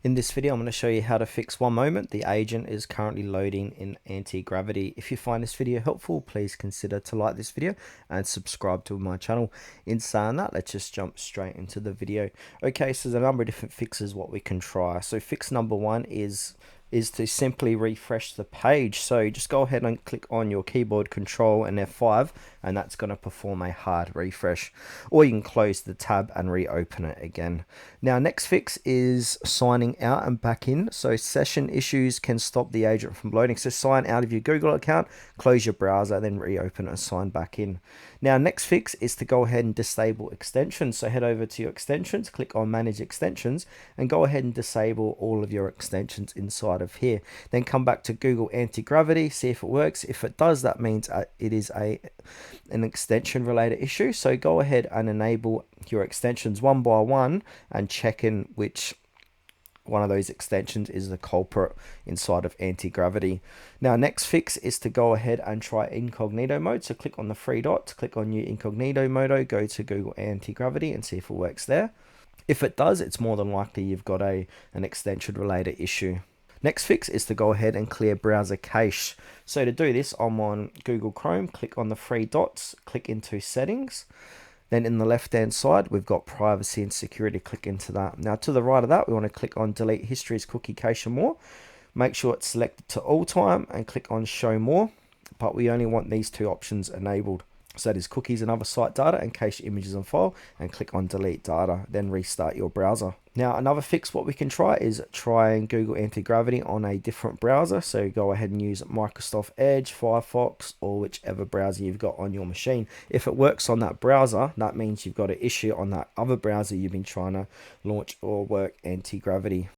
In this video, I'm going to show you how to fix one moment. The agent is currently loading in Antigravity. If you find this video helpful, please consider to like this video and subscribe to my channel. In saying that, let's just jump straight into the video. Okay, so there's a number of different fixes what we can try. So fix number one is to simply refresh the page. So just go ahead and click on your keyboard control and F5, and that's going to perform a hard refresh. Or you can close the tab and reopen it again. Now next fix is signing out and back in. So session issues can stop the agent from loading. So sign out of your Google account, close your browser, then reopen it and sign back in. Now next fix is to go ahead and disable extensions. So head over to your extensions, click on manage extensions, and go ahead and disable all of your extensions inside of here. Then come back to Google Antigravity, see if it works. If it does, that means it is an extension related issue. So go ahead and enable your extensions one by one and check in which one of those extensions is the culprit inside of Antigravity. Now next fix is to go ahead and try incognito mode. So click on the three dots, click on new incognito mode, go to Google Antigravity and see if it works there. If it does, it's more than likely you've got an extension related issue. Next fix is to go ahead and clear browser cache. So to do this, I'm on Google Chrome, click on the three dots, click into settings. Then in the left hand side, we've got privacy and security, click into that. Now to the right of that, we want to click on delete histories, cookie cache and more. Make sure it's selected to all time and click on show more, but we only want these two options enabled. So that is cookies and other site data and cache images and file, and click on delete data, then restart your browser. Now another fix what we can try is trying Google Antigravity on a different browser. So go ahead and use Microsoft Edge, Firefox, or whichever browser you've got on your machine. If it works on that browser, that means you've got an issue on that other browser you've been trying to launch or work Antigravity.